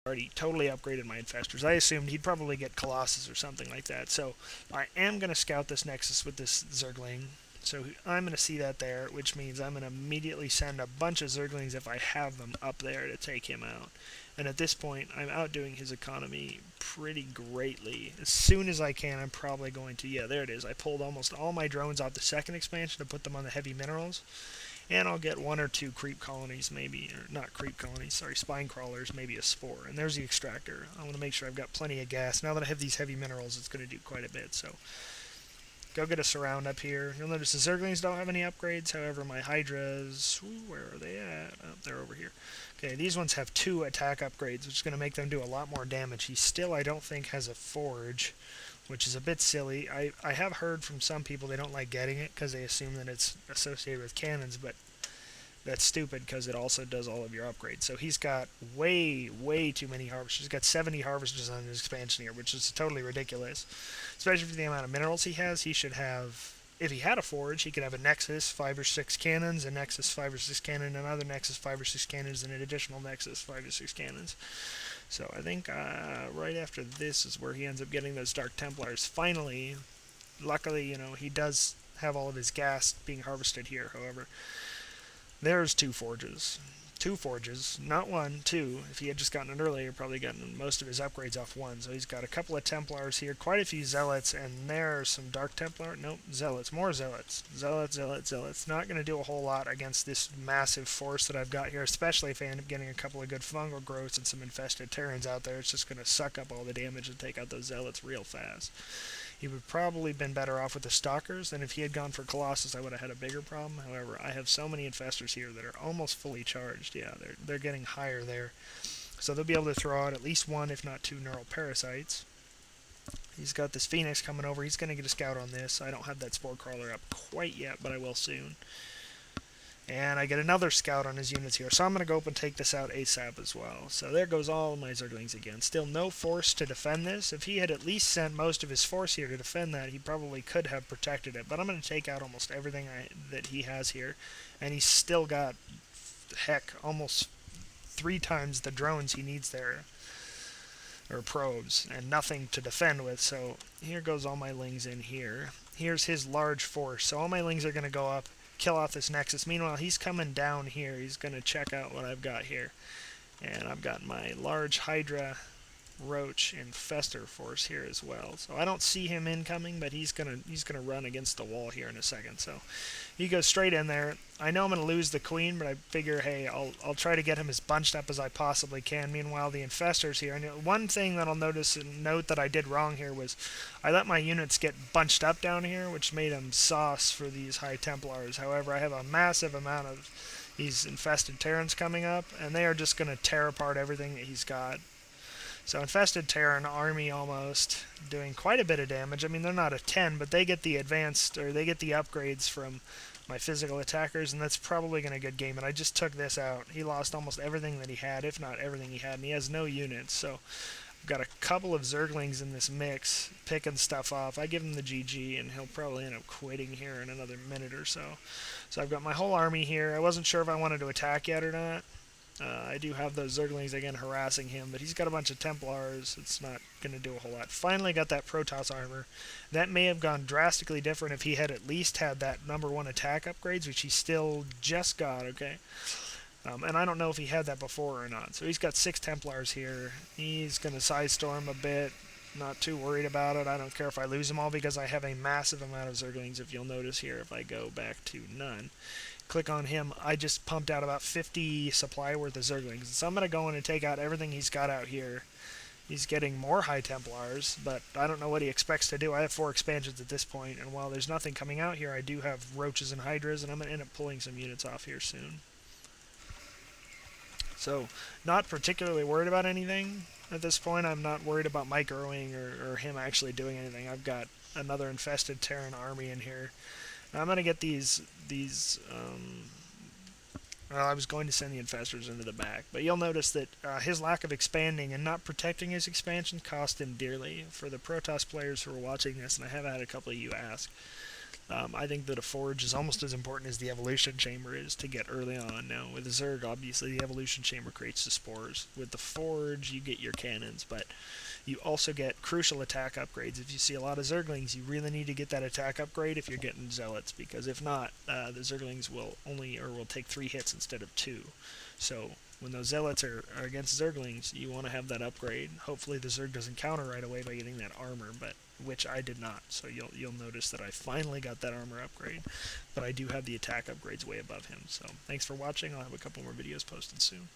already totally upgraded my infestors. I assumed he'd probably get Colossus or something like that. So I am going to scout this Nexus with this Zergling. So I'm going to see that there, which means I'm going to immediately send a bunch of Zerglings if I have them up there to take him out. And at this point, I'm outdoing his economy pretty greatly. As soon as I can, I'm probably going to... Yeah, there it is. I pulled almost all my drones off the second expansion to put them on the heavy minerals. And I'll get 1 or 2 creep colonies, maybe, or not creep colonies, sorry, spine crawlers, maybe a spore. And there's the extractor. I want to make sure I've got plenty of gas. Now that I have these heavy minerals, it's going to do quite a bit. So go get a surround up here. You'll notice the Zerglings don't have any upgrades. However, my Hydras, where are they at? Oh, they're over here. Okay, these ones have 2 attack upgrades, which is going to make them do a lot more damage. He still, I don't think, has a forge, which is a bit silly. I have heard from some people they don't like getting it because they assume that it's associated with cannons, but that's stupid because it also does all of your upgrades. So he's got way too many harvesters. He's got 70 harvesters on his expansion here, which is totally ridiculous. Especially for the amount of minerals he has, he should have... If he had a forge, he could have a Nexus, 5 or 6 cannons, a Nexus, 5 or 6 cannon, another Nexus, 5 or 6 cannons, and an additional Nexus, 5 or 6 cannons. So I think right after this is where he ends up getting those Dark Templars. Finally, luckily, you know, he does have all of his gas being harvested here, however. There's 2 forges. 2 forges, not 1, 2. If he had just gotten it earlier, probably gotten most of his upgrades off 1. So he's got a couple of Templars here, quite a few Zealots, and there's some Dark Templar. Nope, Zealots, more Zealots. Zealots. Not going to do a whole lot against this massive force that I've got here, especially if I end up getting a couple of good fungal growths and some infested Terrans out there. It's just going to suck up all the damage and take out those Zealots real fast. He would probably been better off with the Stalkers, and if he had gone for Colossus, I would have had a bigger problem. However, I have so many infestors here that are almost fully charged. Yeah, they're getting higher there. So they'll be able to throw out at least 1, if not 2 neural parasites. He's got this Phoenix coming over. He's going to get a scout on this. I don't have that Spore Crawler up quite yet, but I will soon. And I get another scout on his units here. So I'm going to go up and take this out ASAP as well. So there goes all of my Zerglings again. Still no force to defend this. If he had at least sent most of his force here to defend that, he probably could have protected it. But I'm going to take out almost everything that he has here. And he's still got, heck, almost 3 times the drones he needs there. Or probes. And nothing to defend with. So here goes all my lings in here. Here's his large force. So all my lings are going to go up, kill off this Nexus. Meanwhile, he's coming down here. He's going to check out what I've got here. And I've got my large Hydra, Roach, and Fester force here as well. So I don't see him incoming, but he's gonna run against the wall here in a second. So he goes straight in there. I know I'm gonna lose the Queen, but I figure, hey, I'll try to get him as bunched up as I possibly can. Meanwhile, the Infestors here. And one thing that I'll notice and note that I did wrong here was I let my units get bunched up down here, which made them sauce for these High Templars. However, I have a massive amount of these infested Terrans coming up, and they are just gonna tear apart everything that he's got. So Infested Terran army almost doing quite a bit of damage. I mean, they're not a 10, but they get the advanced, or they get the upgrades from my physical attackers, and that's probably going to get game. And I just took this out. He lost almost everything that he had, if not everything he had, and he has no units. So I've got a couple of Zerglings in this mix, picking stuff off. I give him the GG, and he'll probably end up quitting here in another minute or so. So I've got my whole army here. I wasn't sure if I wanted to attack yet or not. I do have those Zerglings again harassing him, but he's got a bunch of Templars. It's not going to do a whole lot. Finally got that Protoss armor. That may have gone drastically different if he had at least had that #1 attack upgrades, which he still just got, okay? And I don't know if he had that before or not. So he's got 6 Templars here. He's going to side storm a bit. Not too worried about it. I don't care if I lose them all because I have a massive amount of Zerglings, if you'll notice here if I go back to none. Click on him, I just pumped out about 50 supply worth of Zerglings. So I'm going to go in and take out everything he's got out here. He's getting more High Templars, but I don't know what he expects to do. I have 4 expansions at this point, and while there's nothing coming out here, I do have Roaches and Hydras, and I'm going to end up pulling some units off here soon. So, not particularly worried about anything at this point. I'm not worried about microing or him actually doing anything. I've got another infested Terran army in here. I'm going to get these well, I was going to send the infestors into the back, but you'll notice that his lack of expanding and not protecting his expansion cost him dearly. For the Protoss players who are watching this, and I have had a couple of you ask, I think that a forge is almost as important as the evolution chamber is to get early on. Now, with the Zerg, obviously, the evolution chamber creates the spores. With the forge, you get your cannons, but you also get crucial attack upgrades. If you see a lot of Zerglings, you really need to get that attack upgrade if you're getting Zealots, because if not, the Zerglings will take 3 hits instead of 2. So when those Zealots are against Zerglings, you want to have that upgrade. Hopefully the Zerg doesn't counter right away by getting that armor, but which I did not. So you'll notice that I finally got that armor upgrade, but I do have the attack upgrades way above him. So thanks for watching. I'll have a couple more videos posted soon.